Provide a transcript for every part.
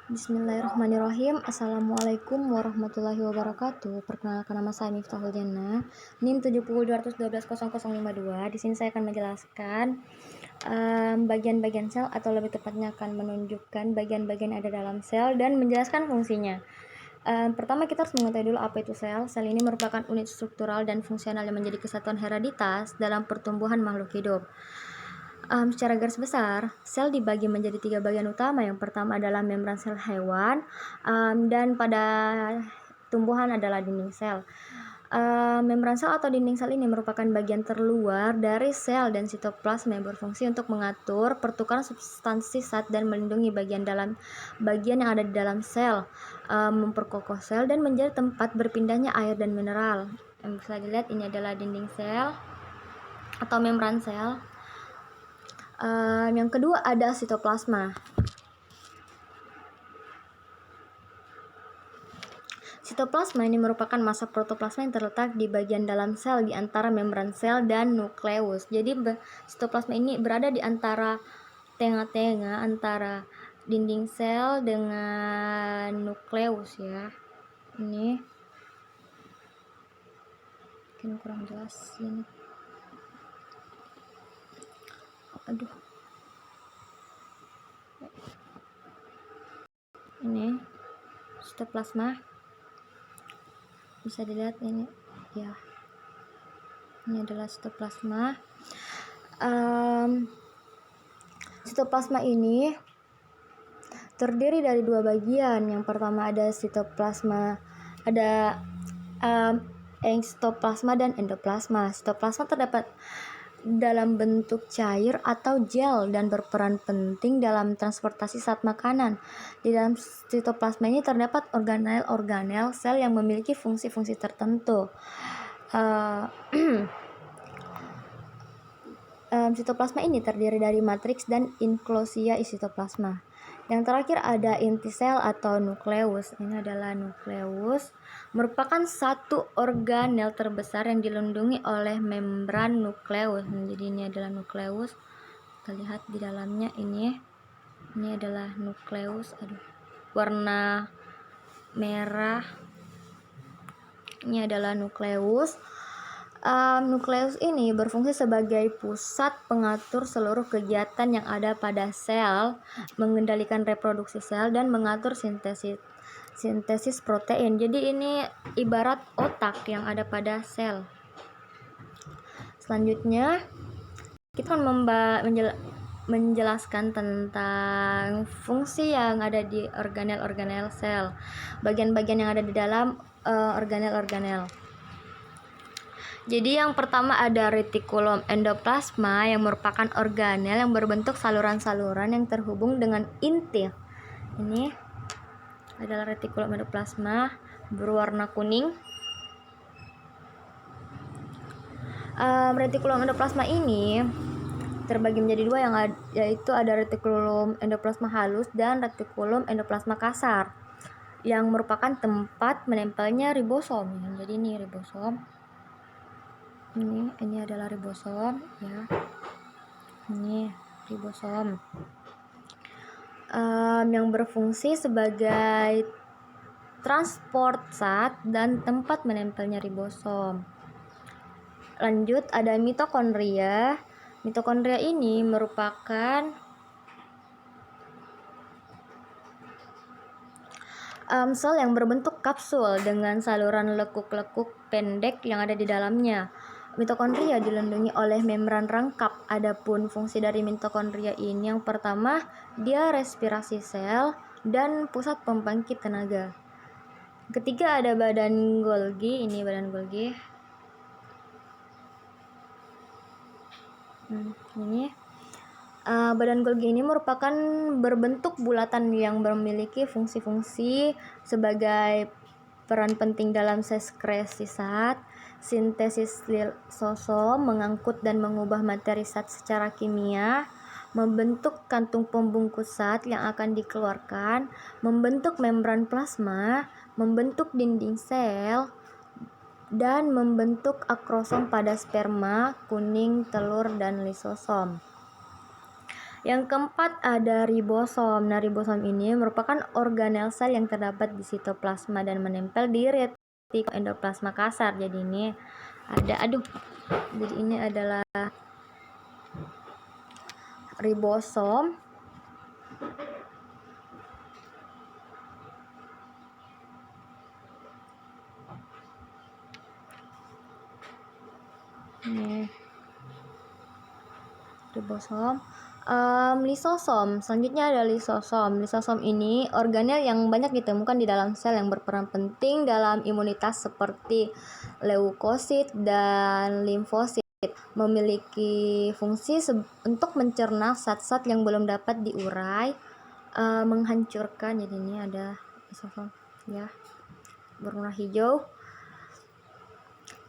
Bismillahirrahmanirrahim. Assalamualaikum warahmatullahi wabarakatuh. Perkenalkan, nama saya Miftahul Jannah, NIM 7021200052. Di sini saya akan menjelaskan bagian-bagian sel, atau lebih tepatnya akan menunjukkan bagian-bagian ada dalam sel dan menjelaskan fungsinya. Pertama, kita harus mengetahui dulu apa itu sel. Sel ini merupakan unit struktural dan fungsional yang menjadi kesatuan hereditas dalam pertumbuhan makhluk hidup. Secara garis besar, sel dibagi menjadi 3 bagian utama. Yang pertama adalah membran sel hewan, dan pada tumbuhan adalah dinding sel. Membran sel atau dinding sel ini merupakan bagian terluar dari sel dan sitoplasma yang berfungsi untuk mengatur pertukaran substansi zat dan melindungi bagian yang ada di dalam sel, memperkokoh sel dan menjadi tempat berpindahnya air dan mineral. Yang bisa dilihat, ini adalah dinding sel atau membran sel. Yang kedua ada sitoplasma. Sitoplasma ini merupakan massa protoplasma yang terletak di bagian dalam sel di antara membran sel dan nukleus. Jadi sitoplasma ini berada di antara tengah-tengah antara dinding sel dengan nukleus ya. Ini mungkin kurang jelas ini. Ini sitoplasma, bisa dilihat ini ya, ini adalah sitoplasma. Sitoplasma ini terdiri dari 2 bagian. Yang pertama ada sitoplasma, ada ekstoplasma dan endoplasma. Sitoplasma terdapat dalam bentuk cair atau gel dan berperan penting dalam transportasi zat makanan. Di dalam sitoplasma ini terdapat organel-organel sel yang memiliki fungsi-fungsi tertentu. Sitoplasma ini terdiri dari matriks dan enklosia sitoplasma. Yang terakhir ada inti sel atau nukleus. Ini adalah nukleus, merupakan satu organel terbesar yang dilindungi oleh membran nukleus. Jadi ini adalah nukleus. Kita lihat di dalamnya ini adalah nukleus. Warna merah. Ini adalah nukleus. Nukleus ini berfungsi sebagai pusat pengatur seluruh kegiatan yang ada pada sel, mengendalikan reproduksi sel dan mengatur sintesis protein. Jadi ini ibarat otak yang ada pada sel. Selanjutnya kita akan menjelaskan tentang fungsi yang ada di organel-organel sel, bagian-bagian yang ada di dalam organel-organel. Jadi yang pertama ada retikulum endoplasma yang merupakan organel yang berbentuk saluran-saluran yang terhubung dengan inti. Ini adalah retikulum endoplasma berwarna kuning. Retikulum endoplasma ini terbagi menjadi 2, yaitu ada retikulum endoplasma halus dan retikulum endoplasma kasar yang merupakan tempat menempelnya ribosom. Jadi ini ribosom. Ini adalah ribosom ya. Ini ribosom yang berfungsi sebagai transport zat dan tempat menempelnya ribosom. Lanjut ada mitokondria. Mitokondria ini merupakan sel yang berbentuk kapsul dengan saluran lekuk-lekuk pendek yang ada di dalamnya. Mitokondria dilindungi oleh membran rangkap. Adapun fungsi dari mitokondria ini, yang pertama, dia respirasi sel dan pusat pembangkit tenaga. Ketiga ada badan Golgi. Ini badan Golgi. Badan Golgi ini merupakan berbentuk bulatan yang memiliki fungsi-fungsi sebagai peran penting dalam sekresi zat, sintesis lisosom, mengangkut dan mengubah materi zat secara kimia, membentuk kantung pembungkus zat yang akan dikeluarkan, membentuk membran plasma, membentuk dinding sel, dan membentuk akrosom pada sperma, kuning, telur, dan lisosom. Yang keempat ada ribosom. Nah, ribosom ini merupakan organel sel yang terdapat di sitoplasma dan menempel di retikulum endoplasma kasar. Jadi ini adalah ribosom. Ini ribosom. Lisosom. Selanjutnya ada lisosom. Lisosom ini organel yang banyak ditemukan di dalam sel yang berperan penting dalam imunitas seperti leukosit dan limfosit. Memiliki fungsi untuk mencerna zat-zat yang belum dapat diurai, menghancurkan. Jadi ini ada lisosom ya, berwarna hijau.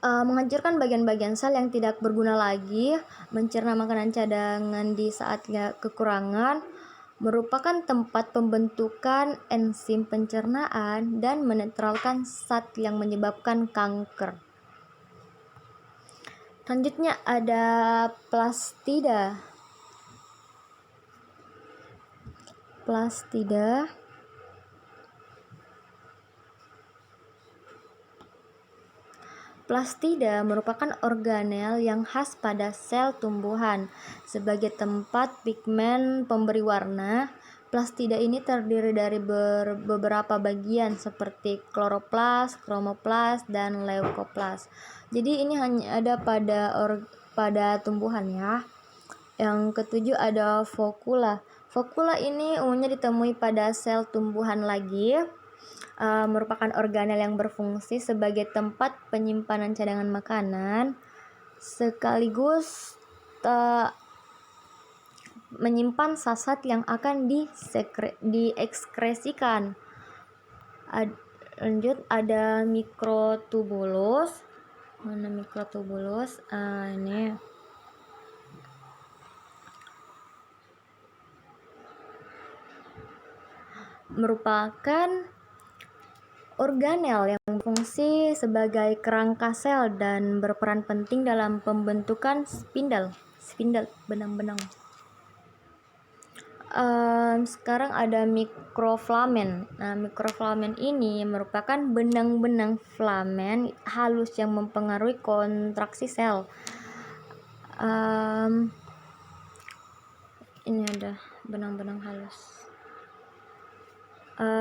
Menghancurkan bagian-bagian sel yang tidak berguna lagi, mencerna makanan cadangan di saat kekurangan, merupakan tempat pembentukan enzim pencernaan dan menetralkan zat yang menyebabkan kanker. Selanjutnya ada plastida. Plastida merupakan organel yang khas pada sel tumbuhan. Sebagai tempat pigmen pemberi warna, plastida ini terdiri dari beberapa bagian seperti kloroplas, kromoplas, dan leukoplas. Jadi ini hanya ada pada tumbuhan ya. Yang ketujuh ada fokula. Fokula ini umumnya ditemui pada sel tumbuhan lagi. Merupakan organel yang berfungsi sebagai tempat penyimpanan cadangan makanan sekaligus menyimpan zat yang akan diekskresikan. Lanjut ada mikrotubulus. Mana mikrotubulus? Ini merupakan organel yang berfungsi sebagai kerangka sel dan berperan penting dalam pembentukan spindle benang-benang. Sekarang ada mikroflamen. Nah, mikroflamen ini merupakan benang-benang filamen halus yang mempengaruhi kontraksi sel. Ini ada benang-benang halus.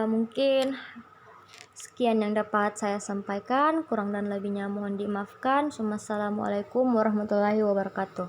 Mungkin sekian yang dapat saya sampaikan, kurang dan lebihnya mohon dimaafkan. Wassalamualaikum warahmatullahi wabarakatuh.